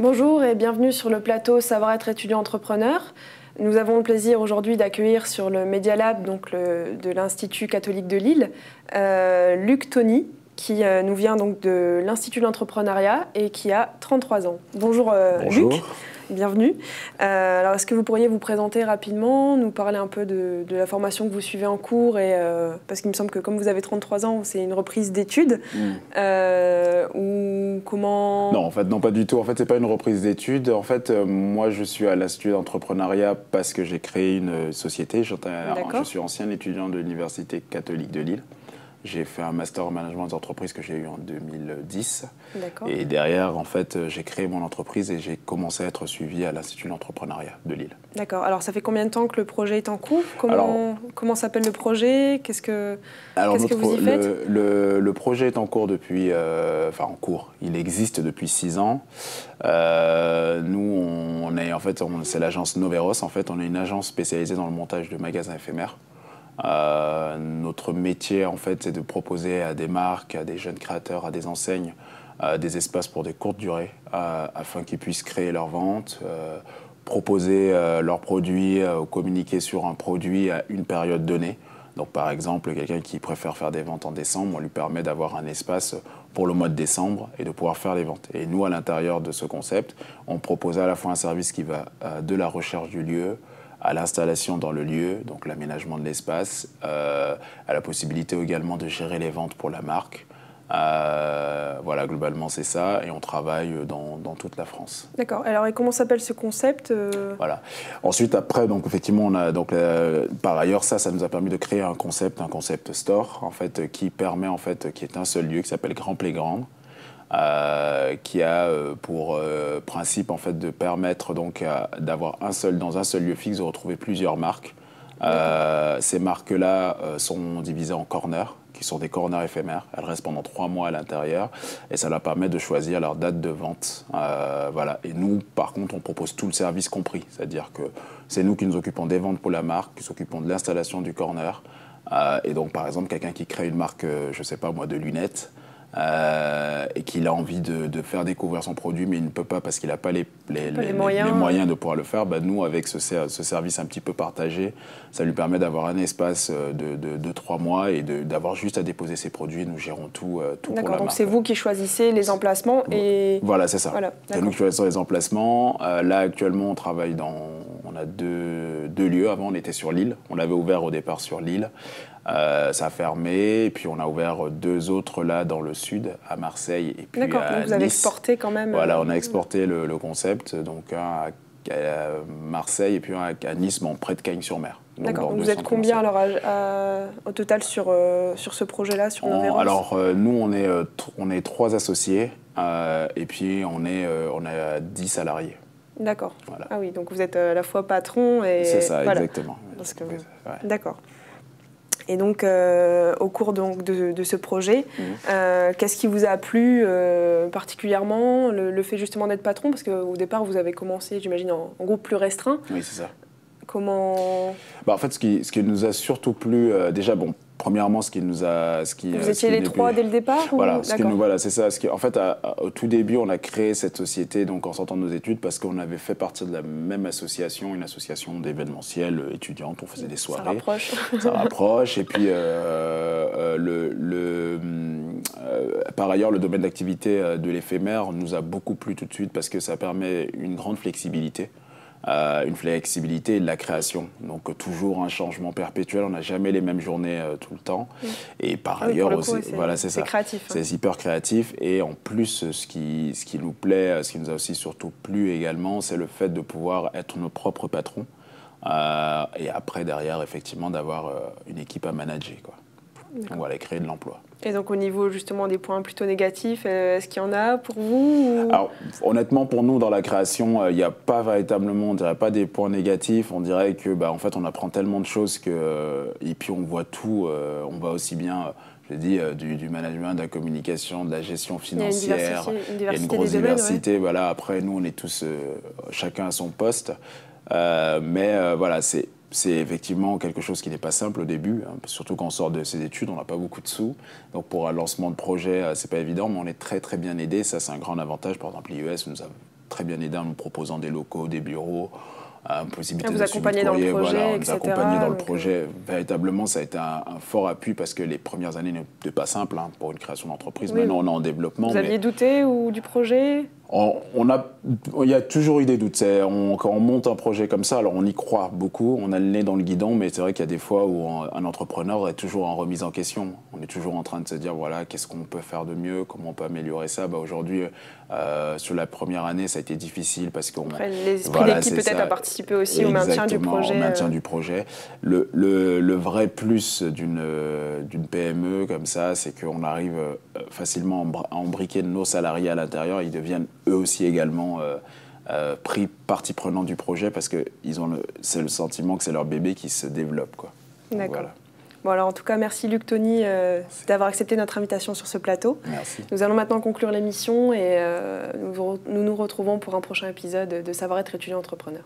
Bonjour et bienvenue sur le plateau Savoir-être étudiant entrepreneur. Nous avons le plaisir aujourd'hui d'accueillir sur le Media Lab de l'Institut catholique de Lille, Luc Tony, qui nous vient donc de l'Institut de l'entrepreneuriat et qui a 33 ans. Bonjour, Bonjour. Luc, bienvenue. Alors est-ce que vous pourriez vous présenter rapidement, nous parler un peu de la formation que vous suivez en cours parce qu'il me semble que comme vous avez 33 ans, c'est une reprise d'études ou comment... Non, en fait, non, pas du tout. En fait, c'est pas une reprise d'études. En fait, moi, je suis à l'Institut d'entrepreneuriat parce que j'ai créé une société. Je suis ancien étudiant de l'Université catholique de Lille. J'ai fait un master en management des entreprises que j'ai eu en 2010. Et derrière, en fait, j'ai créé mon entreprise et j'ai commencé à être suivi à l'Institut d'entrepreneuriat de Lille. D'accord. Alors, ça fait combien de temps que le projet est en cours? Comment s'appelle le projet? Qu'est-ce que vous y faites? Le projet est en cours depuis... en cours. Il existe depuis 6 ans. Nous, c'est l'agence Noveros. En fait, on est une agence spécialisée dans le montage de magasins éphémères. Notre métier, en fait, c'est de proposer à des marques, à des jeunes créateurs, à des enseignes, des espaces pour des courtes durées, afin qu'ils puissent créer leurs ventes, proposer leurs produits, communiquer sur un produit à une période donnée. Donc, par exemple, quelqu'un qui préfère faire des ventes en décembre, on lui permet d'avoir un espace pour le mois de décembre et de pouvoir faire les ventes. Et nous, à l'intérieur de ce concept, on propose à la fois un service qui va de la recherche du lieu, à l'installation dans le lieu, donc l'aménagement de l'espace, à la possibilité également de gérer les ventes pour la marque. Voilà, globalement, c'est ça. Et on travaille dans toute la France. D'accord. Alors, et comment s'appelle ce concept Voilà. Ensuite, après, donc, effectivement, on a, par ailleurs, ça nous a permis de créer un concept store, en fait, qui est un seul lieu, qui s'appelle Grand Playground. Qui a pour principe en fait de permettre donc d'avoir dans un seul lieu fixe de retrouver plusieurs marques. Ces marques-là sont divisées en corners, qui sont des corners éphémères. Elles restent pendant 3 mois à l'intérieur et ça leur permet de choisir leur date de vente. Voilà. Et nous, par contre, on propose tout le service compris, c'est-à-dire que c'est nous qui nous occupons des ventes pour la marque, qui s'occupons de l'installation du corner. Et donc, par exemple, quelqu'un qui crée une marque, je sais pas moi, de lunettes. Et qu'il a envie de faire découvrir son produit, mais il ne peut pas parce qu'il n'a pas les moyens de pouvoir le faire. Nous, avec ce service un petit peu partagé, ça lui permet d'avoir un espace de 3 mois et d'avoir juste à déposer ses produits. Nous gérons tout pour la marque. Donc c'est vous qui choisissez les emplacements et... Voilà, c'est ça. Voilà, c'est nous qui choisissons les emplacements. Là, actuellement, on travaille on a deux lieux. Avant, on était sur Lille. On l'avait ouvert au départ sur Lille. Ça a fermé, et puis on a ouvert 2 autres là dans le sud, à Marseille et puis à Nice. Donc vous avez exporté quand même. Voilà, on a exporté le concept, donc un à Marseille et puis un à Nice, près de Cagnes-sur-Mer. D'accord, donc vous êtes combien alors au total sur ce projet-là, sur Noveros? Alors nous on est 3 associés et puis on a 10 salariés. D'accord. Voilà. Ah oui, donc vous êtes à la fois patron et... C'est ça, voilà. Exactement. D'accord. Et donc, au cours de ce projet, qu'est-ce qui vous a plu particulièrement, le fait justement d'être patron? Parce qu'au départ, vous avez commencé, j'imagine, en groupe plus restreint. Oui, c'est ça. Comment... En fait, ce qui nous a surtout plu, déjà, premièrement, Vous étiez les 3 dès le départ? Voilà, c'est ça. En fait, au tout début, on a créé cette société donc, en sortant de nos études parce qu'on avait fait partie de la même association, une association d'événementiel étudiante. On faisait des soirées. Ça rapproche. Ça rapproche. Et puis, par ailleurs, le domaine d'activité de l'éphémère nous a beaucoup plu tout de suite parce que ça permet une grande flexibilité. Une flexibilité et de la création. Donc toujours un changement perpétuel, on n'a jamais les mêmes journées tout le temps. Et par ailleurs aussi, voilà, c'est ça. C'est créatif. C'est hyper créatif. Et en plus, ce qui nous plaît, ce qui nous a aussi surtout plu également, c'est le fait de pouvoir être nos propres patrons. Et après, derrière, effectivement, d'avoir une équipe à manager, quoi. Donc voilà, créer de l'emploi. Et donc au niveau justement des points plutôt négatifs, est-ce qu'il y en a pour vous ou... Alors honnêtement pour nous dans la création, il n'y a pas véritablement, on dirait pas des points négatifs, on dirait que en fait on apprend tellement de choses et puis on voit tout, on voit aussi bien je dis du management, de la communication, de la gestion financière, il y a une grosse diversité. Domaines, ouais. Voilà, après nous on est tous chacun à son poste, mais voilà c'est effectivement quelque chose qui n'est pas simple au début, hein, surtout quand on sort de ses études, on n'a pas beaucoup de sous. Donc pour un lancement de projet, c'est pas évident, mais on est très très bien aidé. Ça, c'est un grand avantage. Par exemple, l'IES nous a très bien aidés en nous proposant des locaux, des bureaux, possibilité vous de suivi de accompagner dans le courrier, projet, voilà, on nous etc. accompagnait dans le Donc, projet. Véritablement, ça a été un fort appui parce que les premières années n'étaient pas simples pour une création d'entreprise. Oui. Maintenant, on est en développement. vous aviez douté du projet? Il y a toujours eu des doutes. Quand on monte un projet comme ça, alors on y croit beaucoup, on a le nez dans le guidon, mais c'est vrai qu'il y a des fois où un entrepreneur est toujours en remise en question. On est toujours en train de se dire, voilà, qu'est-ce qu'on peut faire de mieux, comment on peut améliorer ça. Aujourd'hui, sur la première année, ça a été difficile parce qu'on... Après, l'esprit d'équipe peut-être a participé aussi au maintien du projet. Au maintien du projet. Le vrai plus d'une PME comme ça, c'est qu'on arrive facilement à embriquer nos salariés à l'intérieur. Ils deviennent eux aussi également pris partie prenante du projet parce que c'est le sentiment que c'est leur bébé qui se développe, quoi. D'accord. Voilà. Bon, alors en tout cas, merci Luc Tony d'avoir accepté notre invitation sur ce plateau. Merci. Nous allons maintenant conclure l'émission et nous nous retrouvons pour un prochain épisode de Savoir être étudiant entrepreneur.